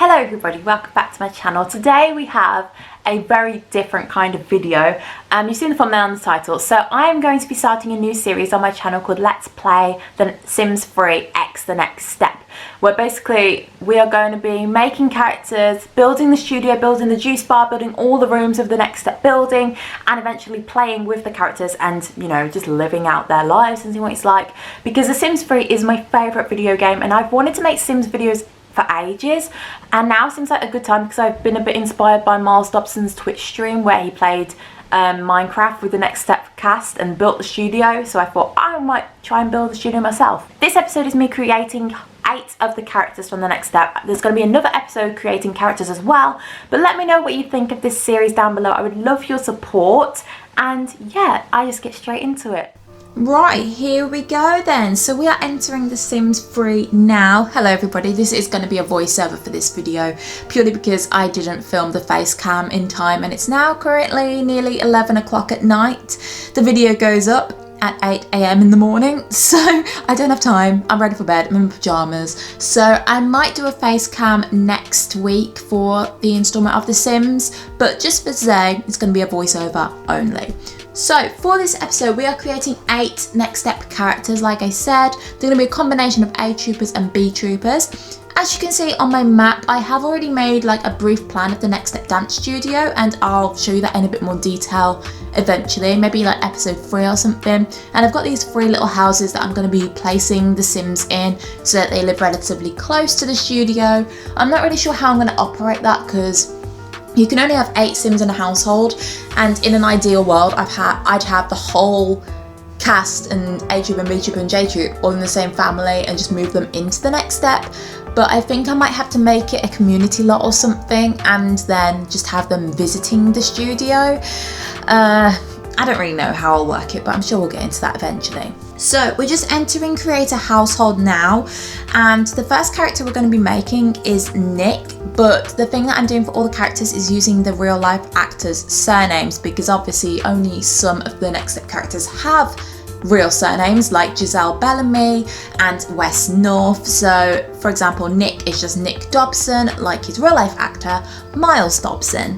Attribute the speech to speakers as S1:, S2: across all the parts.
S1: Hello everybody, welcome back to my channel. Today we have a very different kind of video. You've seen the thumbnail and the title. So I'm going to be starting a new series on my channel called Let's Play The Sims 3 X The Next Step, where basically we are going to be making characters, building the studio, building the juice bar, building all the rooms of the Next Step building, and eventually playing with the characters and, you know, just living out their lives and seeing what it's like. Because The Sims 3 is my favourite video game and I've wanted to make Sims videos for ages, and now seems like a good time because I've been a bit inspired by Dobson's Twitch stream where he played Minecraft with the Next Step cast and built the studio, so I thought I might try and build the studio myself. This episode is me creating 8 of the characters from the Next Step. There's going to be another episode creating characters as well, but let me know what you think of this series down below. I would love your support, and yeah, I just get straight into it.
S2: Right, here we go then. So we are entering The Sims 3 now. Hello everybody, this is going to be a voiceover for this video purely because I didn't film the face cam in time and it's now currently nearly 11 o'clock at night. The video goes up at 8 AM in the morning, so I don't have time. I'm ready for bed, I'm in my pyjamas. So I might do a face cam next week for the installment of The Sims, but just for today, it's going to be a voiceover only. So for this episode, we are creating 8 Next Step characters. Like I said, they're going to be a combination of A troopers and B troopers. As you can see on my map, I have already made like a brief plan of the Next Step dance studio, and I'll show you that in a bit more detail eventually, maybe like episode 3 or something. And I've got these 3 little houses that I'm going to be placing the Sims in so that they live relatively close to the studio. I'm not really sure how I'm going to operate that because you can only have 8 Sims in a household, and in an ideal world I'd have the whole cast and A troop and B troop and J troop all in the same family and just move them into the Next Step. But I think I might have to make it a community lot or something and then just have them visiting the studio. I don't really know how I'll work it, but I'm sure we'll get into that eventually. So we're just entering create a household now, and the first character we're going to be making is Nick, but the thing that I'm doing for all the characters is using the real life actors' surnames because obviously only some of the Next Step characters have real surnames like Giselle Bellamy and Wes North. So for example, Nick is just Nick Dobson, like his real life actor Miles Dobson.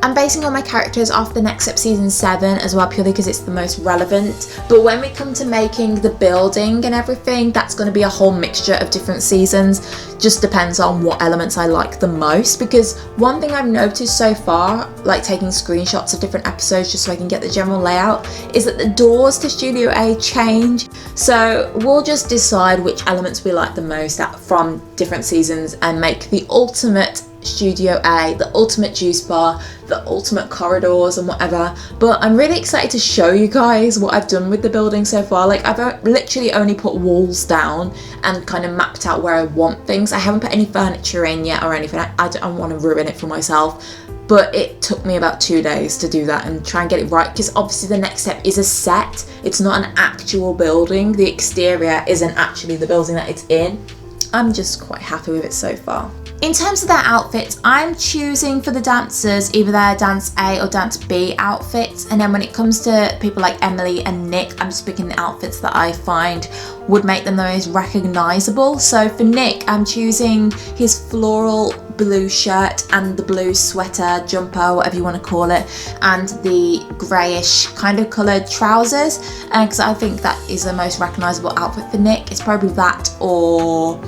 S2: I'm basing all my characters off the Next Step Season 7 as well, purely because it's the most relevant. But when we come to making the building and everything, that's going to be a whole mixture of different seasons. Just depends on what elements I like the most. Because one thing I've noticed so far, like taking screenshots of different episodes just so I can get the general layout, is that the doors to Studio A change. So we'll just decide which elements we like the most from different seasons and make the ultimate Studio A, the ultimate juice bar, the ultimate corridors and whatever. But I'm really excited to show you guys what I've done with the building so far. Like I've literally only put walls down and kind of mapped out where I want things. I haven't put any furniture in yet or anything. I don't want to ruin it for myself, but it took me about 2 days to do that and try and get it right, because obviously the Next Step is a set, it's not an actual building. The exterior isn't actually the building that it's in. I'm just quite happy with it so far. In terms of their outfits, I'm choosing for the dancers either their Dance A or Dance B outfits, and then when it comes to people like Emily and Nick, I'm just picking the outfits that I find would make them the most recognisable. So for Nick, I'm choosing his floral blue shirt and the blue sweater, jumper, whatever you want to call it, and the greyish kind of coloured trousers, because I think that is the most recognisable outfit for Nick. It's probably that, or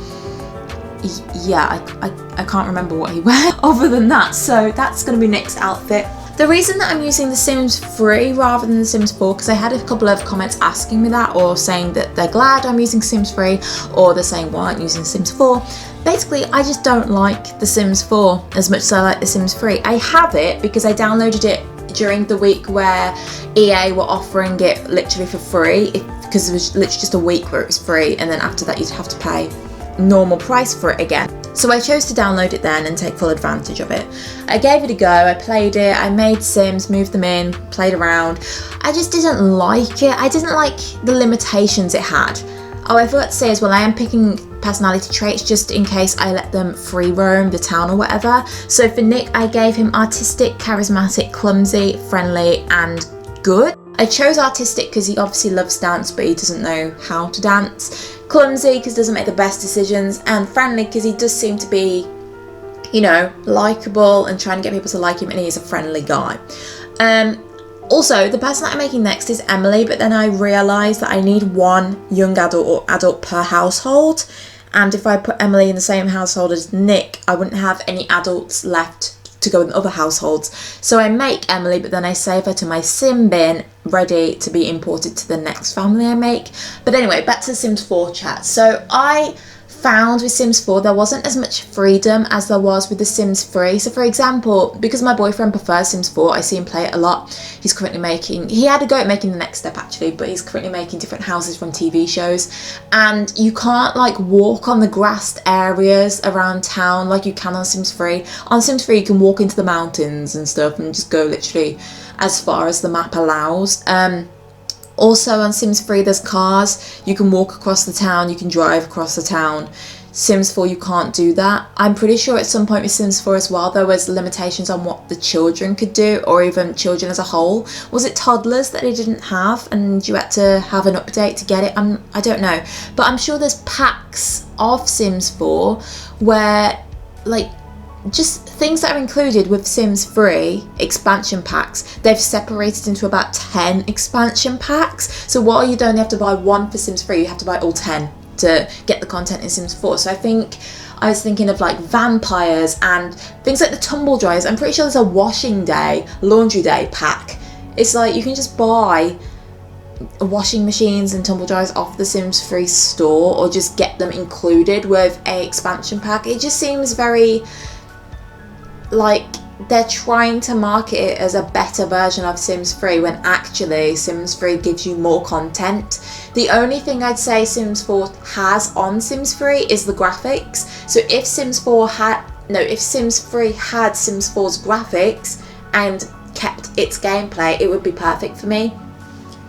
S2: yeah, I can't remember what he wears other than that. So that's going to be Nick's outfit. The reason that I'm using The Sims 3 rather than The Sims 4, because I had a couple of comments asking me that, or saying that they're glad I'm using Sims 3, or they're saying why aren't you using Sims 4. Basically, I just don't like The Sims 4 as much as I like The Sims 3. I have it because I downloaded it during the week where EA were offering it literally for free, because it was literally just a week where it was free, and then after that you'd have to pay normal price for it again. So I chose to download it then and take full advantage of it. I gave it a go, I played it, I made Sims, moved them in, played around. I just didn't like it. I didn't like the limitations it had. Oh, I forgot to say as well, I am picking personality traits just in case I let them free roam the town or whatever. So for Nick, I gave him artistic, charismatic, clumsy, friendly and good. I chose artistic because he obviously loves dance but he doesn't know how to dance. Clumsy because he doesn't make the best decisions, and friendly because he does seem to be you know, likeable and trying to get people to like him, and he's a friendly guy. Also, the person that I'm making next is Emily, but then I realised that I need one young adult or adult per household, and if I put Emily in the same household as Nick, I wouldn't have any adults left to go in other households. So I make Emily, but then I save her to my sim bin, ready to be imported to the next family I make. But anyway, back to the Sims 4 chat. So I found with Sims 4 there wasn't as much freedom as there was with the Sims 3. So for example, because my boyfriend prefers Sims 4, I see him play it a lot. He's currently making, he had a go at making the next step actually, but he's currently making different houses from TV shows, and you can't like walk on the grassed areas around town like you can on Sims 3. On Sims 3 you can walk into the mountains and stuff and just go literally as far as the map allows. Also on Sims 3 there's cars, you can walk across the town, you can drive across the town. Sims 4 you can't do that. I'm pretty sure at some point with Sims 4 as well there was limitations on what the children could do, or even children as a whole. Was it toddlers that they didn't have and you had to have an update to get it? I don't know. But I'm sure there's packs of Sims 4 where like just things that are included with Sims 3 expansion packs, they've separated into about 10 expansion packs. So while you don't have to buy one for Sims 3, you have to buy all 10 to get the content in Sims 4. So I was thinking of like vampires and things like the tumble dryers. I'm pretty sure there's a washing day, laundry day pack. It's like you can just buy washing machines and tumble dryers off the Sims 3 store, or just get them included with a expansion pack. It just seems very like they're trying to market it as a better version of Sims 3 when actually Sims 3 gives you more content. The only thing I'd say Sims 4 has on Sims 3 is the graphics. So if Sims 3 had Sims 4's graphics and kept its gameplay, it would be perfect for me.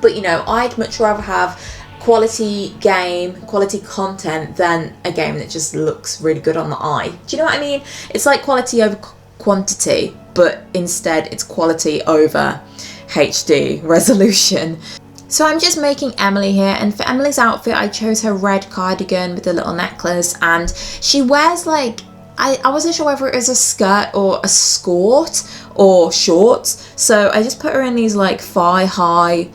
S2: But you know, I'd much rather have quality game, quality content than a game that just looks really good on the eye. Do you know what I mean? It's like quality over quantity, but instead it's quality over HD resolution. So I'm just making Emily here, and for Emily's outfit I chose her red cardigan with a little necklace, and she wears like, I wasn't sure whether it was a skirt or a skirt or shorts, so I just put her in these like thigh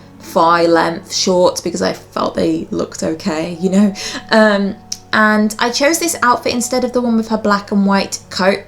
S2: length shorts because I felt they looked okay, you know. And I chose this outfit instead of the one with her black and white coat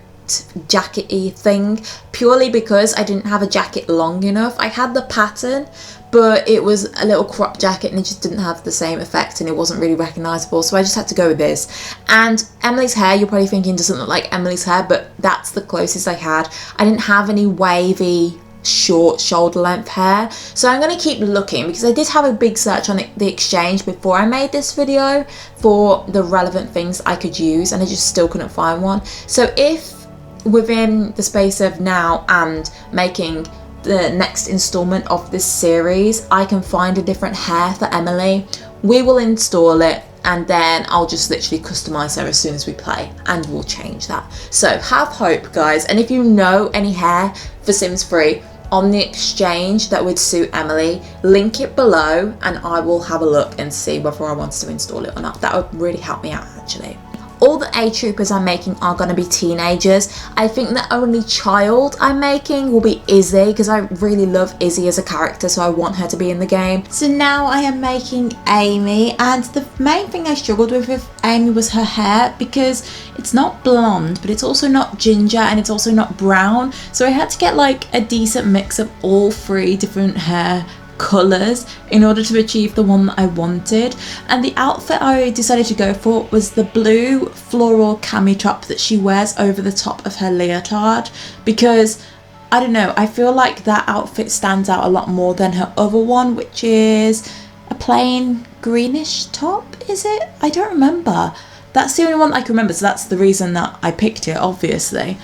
S2: jacket-y thing, purely because I didn't have a jacket long enough. I had the pattern, but it was a little crop jacket and it just didn't have the same effect and it wasn't really recognisable, so I just had to go with this. And Emily's hair, you're probably thinking doesn't look like Emily's hair, but that's the closest I had. I didn't have any wavy short shoulder length hair, so I'm going to keep looking because I did have a big search on the exchange before I made this video for the relevant things I could use, and I just still couldn't find one. So if within the space of now and making the next installment of this series I can find a different hair for Emily, we will install it, and then I'll just literally customise her as soon as we play, and we'll change that. So have hope, guys, and if you know any hair for Sims 3 on the exchange that would suit Emily, link it below and I will have a look and see whether I want to install it or not. That would really help me out actually. All the A-troopers I'm making are going to be teenagers. I think the only child I'm making will be Izzy, because I really love Izzy as a character, so I want her to be in the game. So now I am making Amy, and the main thing I struggled with Amy was her hair, because it's not blonde, but it's also not ginger, and it's also not brown. So I had to get like a decent mix of all three different hair colours in order to achieve the one that I wanted. And the outfit I decided to go for was the blue floral cami top that she wears over the top of her leotard, because I don't know, I feel like that outfit stands out a lot more than her other one, which is a plain greenish top, is it? I don't remember. That's the only one I can remember, so that's the reason that I picked it, obviously.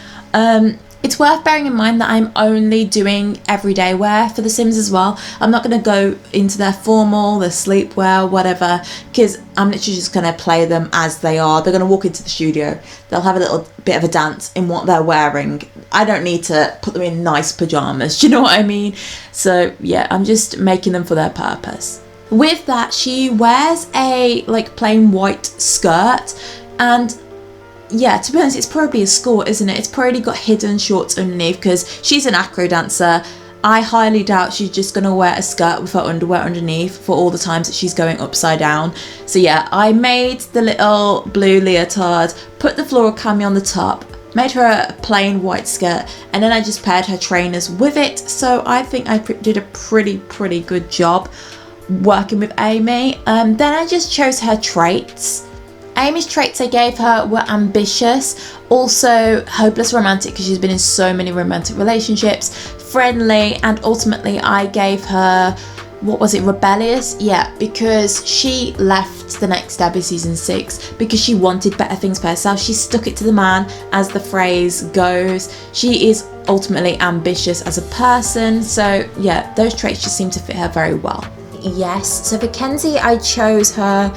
S2: It's worth bearing in mind that I'm only doing everyday wear for The Sims as well. I'm not going to go into their formal, their sleepwear, whatever, because I'm literally just going to play them as they are. They're going to walk into the studio, they'll have a little bit of a dance in what they're wearing. I don't need to put them in nice pyjamas, do you know what I mean? So yeah, I'm just making them for their purpose. With that, she wears a like plain white skirt, and yeah, to be honest, it's probably a skirt, isn't it? It's probably got hidden shorts underneath because she's an acro dancer. I highly doubt she's just going to wear a skirt with her underwear underneath for all the times that she's going upside down. So yeah, I made the little blue leotard, put the floral cami on the top, made her a plain white skirt, and then I just paired her trainers with it. So I think I did a pretty good job working with Amy. Then I just chose her traits. Amy's traits I gave her were ambitious, also hopeless romantic because she's been in so many romantic relationships, friendly, and ultimately I gave her, what was it, rebellious? Yeah, because she left the next Debbie season 6 because she wanted better things for herself. She stuck it to the man, as the phrase goes. She is ultimately ambitious as a person. So yeah, those traits just seem to fit her very well. Yes, so for Kenzie, I chose her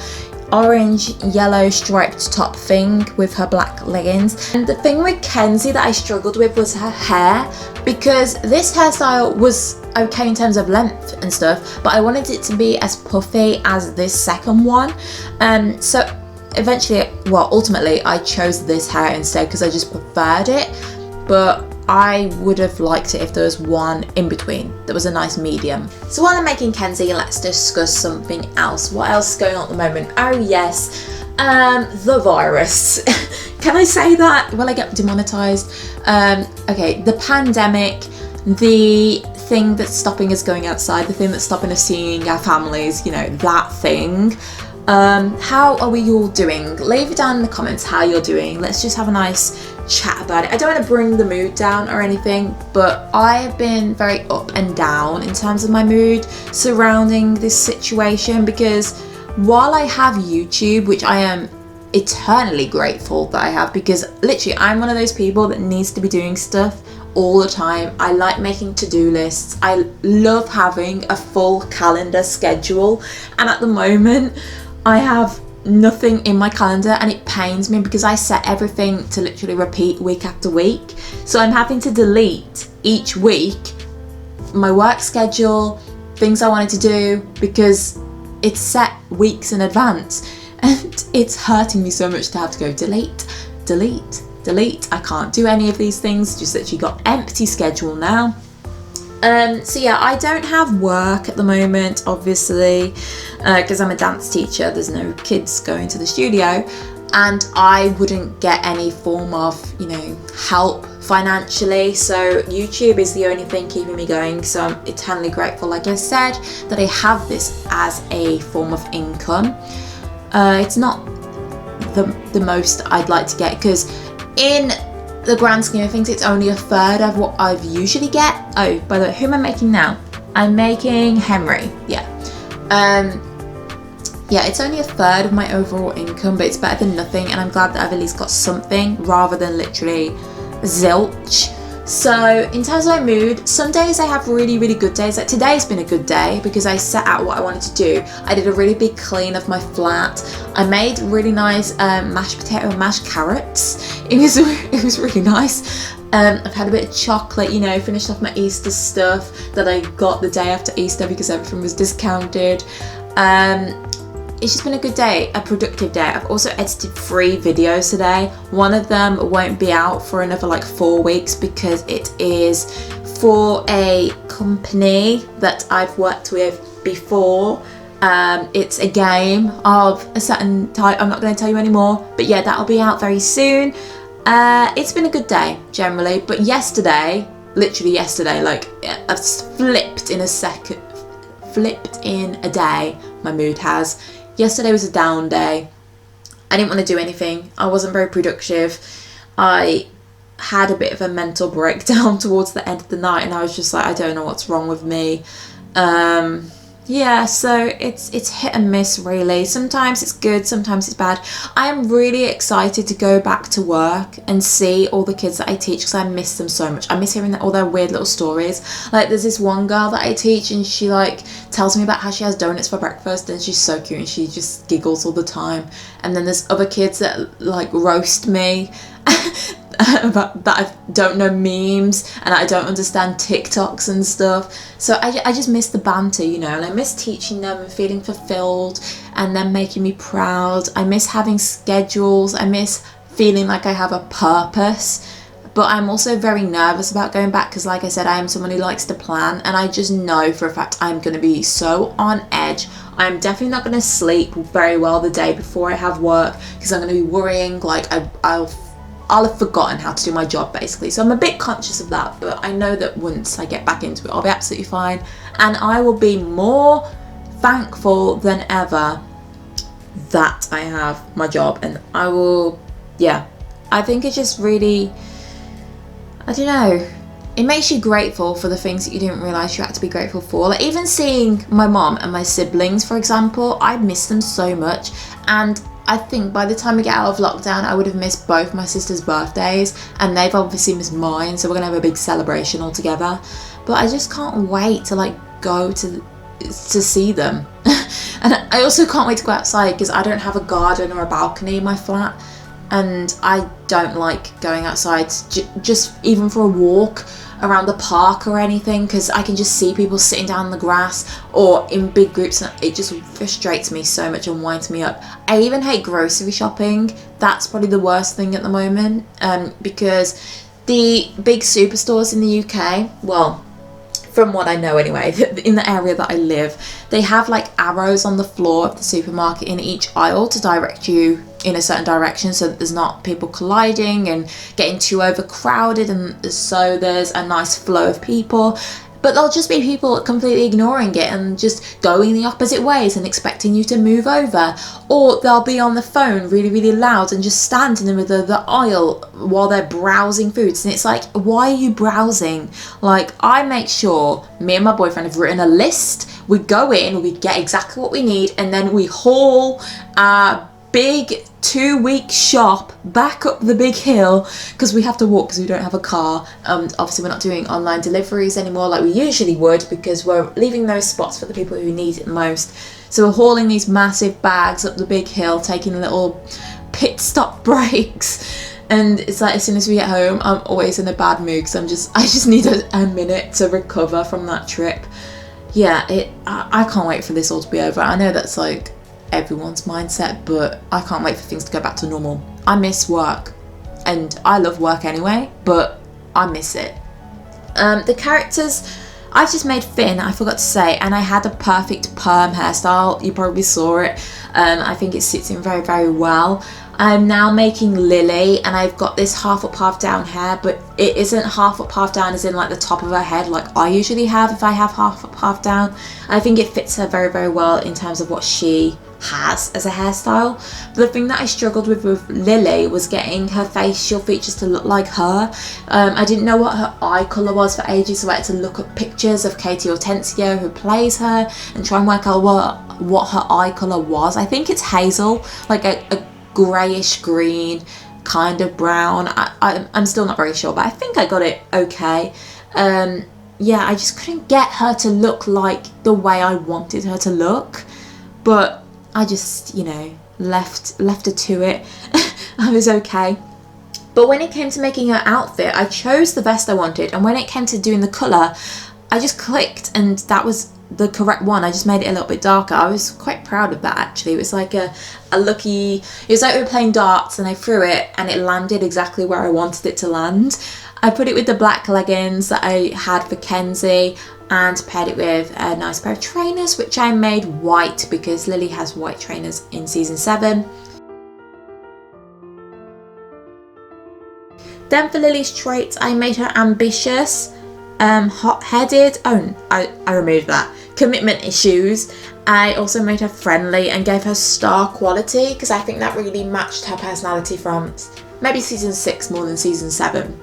S2: orange yellow striped top thing with her black leggings. And the thing with Kenzie that I struggled with was her hair, because this hairstyle was okay in terms of length and stuff, but I wanted it to be as puffy as this second one. So eventually, well, ultimately I chose this hair instead because I just preferred it, but I would have liked it if there was one in between that was a nice medium. So while I'm making Kenzie, let's discuss something else. What else is going on at the moment? Oh yes, the virus. Can I say that? Will I get demonetized? Okay, the pandemic, the thing that's stopping us going outside, the thing that's stopping us seeing our families, you know, that thing. How are we all doing? Leave it down in the comments how you're doing. Let's just have a nice chat about it. I don't want to bring the mood down or anything, but I've been very up and down in terms of my mood surrounding this situation, because while I have YouTube, which I am eternally grateful that I have, because literally I'm one of those people that needs to be doing stuff all the time. I like making to-do lists. I love having a full calendar schedule, and at the moment I have nothing in my calendar, and it pains me because I set everything to literally repeat week after week. So I'm having to delete each week my work schedule, things I wanted to do, because it's set weeks in advance, and it's hurting me so much to have to go delete. I can't do any of these things, just literally got empty schedule now. So yeah, I don't have work at the moment, obviously, because I'm a dance teacher. There's no kids going to the studio, and I wouldn't get any form of, you know, help financially. So YouTube is the only thing keeping me going. So I'm eternally grateful, like I said, that I have this as a form of income. It's not the most I'd like to get, because in the grand scheme of things, it's only a third of what I've usually get. Oh, by the way, who am I making now? I'm making Henry. Yeah. Yeah, it's only a third of my overall income, but it's better than nothing, and I'm glad that I've at least got something rather than literally zilch. So in terms of my mood, some days I have really good days. Like today's been a good day because I set out what I wanted to do. I did a really big clean of my flat. I made really nice mashed potato and mashed carrots. It was really nice. I've had a bit of chocolate, you know, finished off my Easter stuff that I got the day after Easter because everything was discounted. It's just been a good day, a productive day. I've also edited 3 videos today. One of them won't be out for another like 4 weeks because it is for a company that I've worked with before. It's a game of a certain type. I'm not going to tell you anymore, but yeah, that'll be out very soon. It's been a good day generally, but yesterday, literally yesterday, like I've flipped in a day, my mood has. Yesterday was a down day. I didn't want to do anything. I wasn't very productive. I had a bit of a mental breakdown towards the end of the night, and I was just like, I don't know what's wrong with me. Yeah, so it's hit and miss really. Sometimes it's good, sometimes it's bad. I am really excited to go back to work and see all the kids that I teach because I miss them so much. I miss hearing all their weird little stories. Like there's this one girl that I teach and she like tells me about how she has donuts for breakfast, and she's so cute and she just giggles all the time. And then there's other kids that like roast me about that I don't know memes and I don't understand TikToks and stuff. So I just miss the banter, you know, and I miss teaching them and feeling fulfilled and them making me proud. I miss having schedules. I miss feeling like I have a purpose. But I'm also very nervous about going back because, like I said, I am someone who likes to plan, and I just know for a fact I'm going to be so on edge. I'm definitely not going to sleep very well the day before I have work because I'm going to be worrying like I'll have forgotten how to do my job, basically. So I'm a bit conscious of that, but I know that once I get back into it, I'll be absolutely fine, and I will be more thankful than ever that I have my job. And I will, yeah, I think it just really, I don't know, it makes you grateful for the things that you didn't realise you had to be grateful for. Like even seeing my mom and my siblings, for example, I miss them so much. And I think by the time we get out of lockdown, I would have missed both my sister's birthdays, and they've obviously missed mine, so we're gonna have a big celebration all together. But I just can't wait to like go to see them. And I also can't wait to go outside because I don't have a garden or a balcony in my flat, and I don't like going outside just even for a walk around the park or anything, because I can just see people sitting down on the grass or in big groups, and it just frustrates me so much and winds me up. I even hate grocery shopping. That's probably the worst thing at the moment, because the big superstores in the UK, well, from what I know anyway, in the area that I live, they have like arrows on the floor of the supermarket in each aisle to direct you in a certain direction so that there's not people colliding and getting too overcrowded, and so there's a nice flow of people. But there'll just be people completely ignoring it and just going the opposite ways and expecting you to move over. Or they'll be on the phone really, really loud and just stand in the middle of the aisle while they're browsing foods. And it's like, why are you browsing? Like, I make sure me and my boyfriend have written a list. We go in, we get exactly what we need, and then we haul our big 2-week shop back up the big hill, because we have to walk because we don't have a car. Obviously we're not doing online deliveries anymore like we usually would, because we're leaving those spots for the people who need it the most. So we're hauling these massive bags up the big hill, taking little pit stop breaks, and it's like as soon as we get home I'm always in a bad mood because I just need a minute to recover from that trip. Yeah, I can't wait for this all to be over. I know that's like everyone's mindset, but I can't wait for things to go back to normal. I miss work, and I love work anyway, but I miss it. The characters, I've just made Finn, I forgot to say, and I had a perfect perm hairstyle. You probably saw it. I think it sits in very, very well. I'm now making Lily, and I've got this half up, half down hair, but it isn't half up, half down as in like the top of her head like I usually have if I have half up, half down. I think it fits her very, very well in terms of what she has as a hairstyle. But the thing that I struggled with Lily was getting her facial features to look like her. I didn't know what her eye colour was for ages, so I had to look up pictures of Katie Hortensio, who plays her, and try and work out what her eye colour was. I think it's hazel, like a greyish green, kind of brown. I'm still not very sure, but I think I got it okay. Yeah, I just couldn't get her to look like the way I wanted her to look, but I just, you know, left her to it. I was okay. But when it came to making her outfit, I chose the vest I wanted, and when it came to doing the colour, I just clicked, and that was the correct one. I just made it a little bit darker. I was quite proud of that, actually. It was like a lucky, it was like we were playing darts and I threw it and it landed exactly where I wanted it to land. I put it with the black leggings that I had for Kenzie and paired it with a nice pair of trainers, which I made white because Lily has white trainers in season 7. Then for Lily's traits, I made her ambitious, hot-headed, I removed that, commitment issues. I also made her friendly and gave her star quality because I think that really matched her personality from maybe season 6 more than season 7.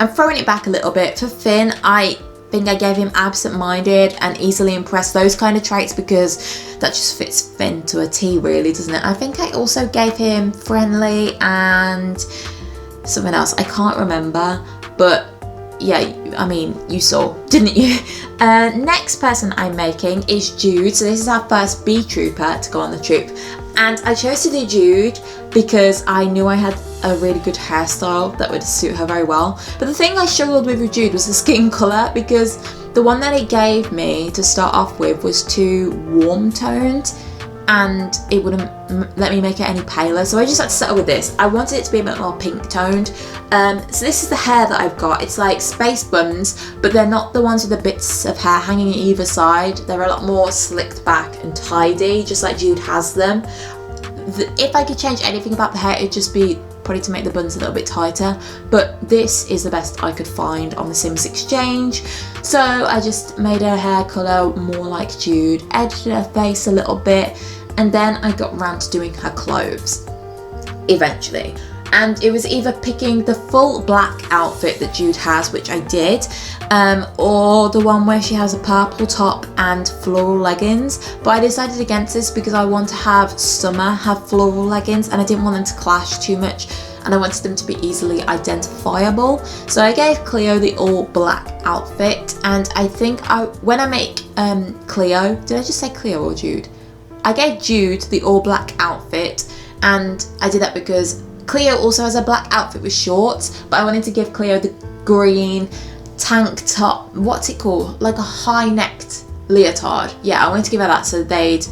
S2: I'm throwing it back a little bit. For Finn, I think I gave him absent-minded and easily impressed, those kind of traits, because that just fits Finn to a T, really, doesn't it? I think I also gave him friendly and something else. I can't remember, but yeah, I mean, you saw, didn't you? Next person I'm making is Jude. So this is our first B trooper to go on the troop. And I chose to do Jude because I knew I had a really good hairstyle that would suit her very well. But the thing I struggled with Jude was the skin colour, because the one that it gave me to start off with was too warm toned and it wouldn't let me make it any paler, so I just had to settle with this. I wanted it to be a bit more pink toned. So this is the hair that I've got. It's like space buns, but they're not the ones with the bits of hair hanging either side. They're a lot more slicked back and tidy, just like Jude has them. If I could change anything about the hair, it'd just be probably to make the buns a little bit tighter, but this is the best I could find on the Sims Exchange. So I just made her hair colour more like Jude, edited her face a little bit, and then I got around to doing her clothes eventually. And it was either picking the full black outfit that Jude has, which I did, or the one where she has a purple top and floral leggings. But I decided against this because I want to have Summer have floral leggings and I didn't want them to clash too much, and I wanted them to be easily identifiable. So I gave Cleo the all black outfit, and I think when I make Cleo, did I just say Cleo or Jude? I gave Jude the all black outfit, and I did that because Cleo also has a black outfit with shorts, but I wanted to give Cleo the green tank top, what's it called? Like a high necked leotard. Yeah, I wanted to give her that so they'd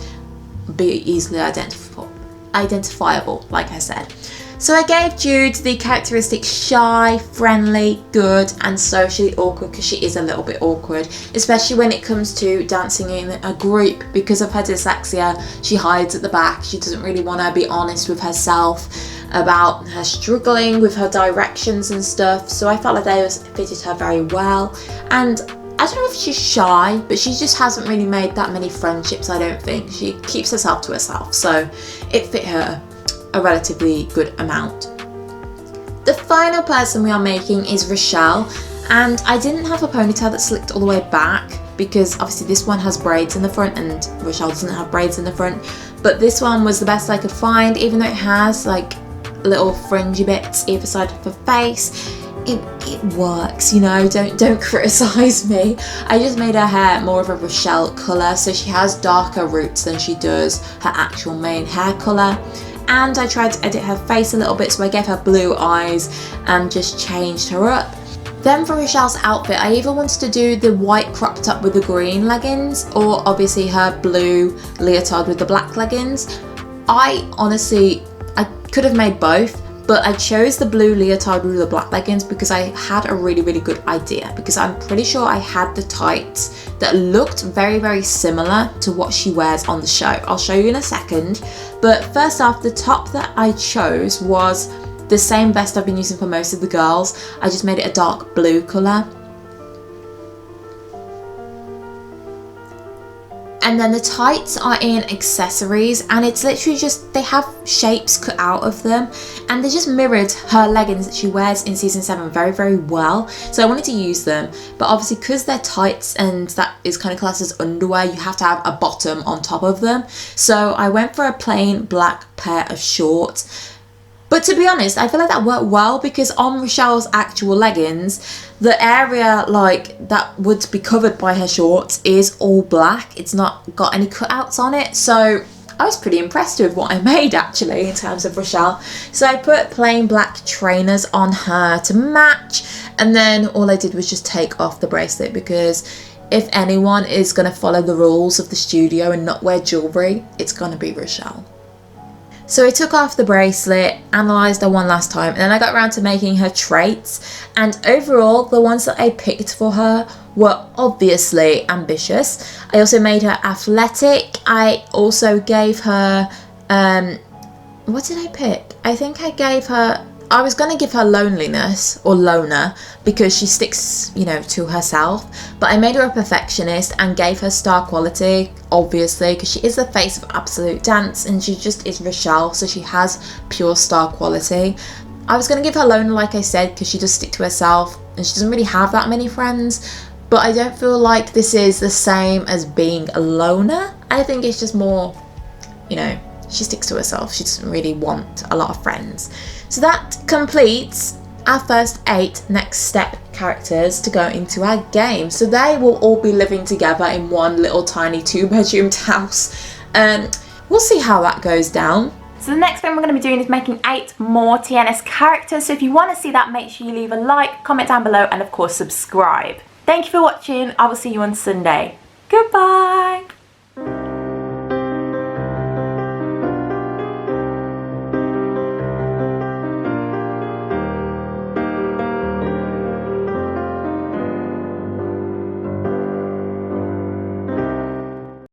S2: be easily identifiable, like I said. So I gave Jude the characteristic shy, friendly, good, and socially awkward, because she is a little bit awkward, especially when it comes to dancing in a group. Because of her dyslexia, she hides at the back. She doesn't really want to be honest with herself about her struggling with her directions and stuff. So I felt like they fitted her very well. And I don't know if she's shy, but she just hasn't really made that many friendships, I don't think. She keeps herself to herself, so it fit her a relatively good amount. The final person we are making is Rochelle, and I didn't have a ponytail that slicked all the way back because obviously this one has braids in the front and Rochelle doesn't have braids in the front, but this one was the best I could find, even though it has like little fringy bits either side of her face. It works, you know, don't criticize me. I just made her hair more of a Rochelle colour, so she has darker roots than she does her actual main hair colour. And I tried to edit her face a little bit, so I gave her blue eyes and just changed her up. Then for Rochelle's outfit, I either wanted to do the white crop top with the green leggings, or obviously her blue leotard with the black leggings. I could have made both, but I chose the blue leotard with the black leggings because I had a really, really good idea, because I'm pretty sure I had the tights that looked very, very similar to what she wears on the show. I'll show you in a second. But first off, the top that I chose was the same vest I've been using for most of the girls. I just made it a dark blue colour. And then the tights are in accessories, and it's literally just, they have shapes cut out of them, and they just mirrored her leggings that she wears in season 7 very, very well. So I wanted to use them, but obviously because they're tights and that is kind of classed as underwear, you have to have a bottom on top of them. So I went for a plain black pair of shorts. But to be honest, I feel like that worked well, because on Rochelle's actual leggings, the area like that would be covered by her shorts is all black. It's not got any cutouts on it. So I was pretty impressed with what I made actually in terms of Rochelle. So I put plain black trainers on her to match, and then all I did was just take off the bracelet, because if anyone is going to follow the rules of the studio and not wear jewellery, it's going to be Rochelle. So I took off the bracelet, analysed her one last time, and then I got around to making her traits. And overall, the ones that I picked for her were obviously ambitious. I also made her athletic. I also gave her, what did I pick? I think I gave her, I was going to give her loneliness, or loner, because she sticks, you know, to herself. But I made her a perfectionist and gave her star quality, obviously, because she is the face of absolute dance, and she just is Rochelle, so she has pure star quality. I was going to give her loner, like I said, because she does stick to herself, and she doesn't really have that many friends. But I don't feel like this is the same as being a loner. I think it's just more, you know, she sticks to herself. She doesn't really want a lot of friends. So that completes our first 8 next step characters to go into our game. So they will all be living together in one little tiny 2-bedroomed house. We'll see how that goes down.
S1: So the next thing we're going to be doing is making 8 more TNS characters. So if you want to see that, make sure you leave a like, comment down below, and of course subscribe. Thank you for watching. I will see you on Sunday. Goodbye.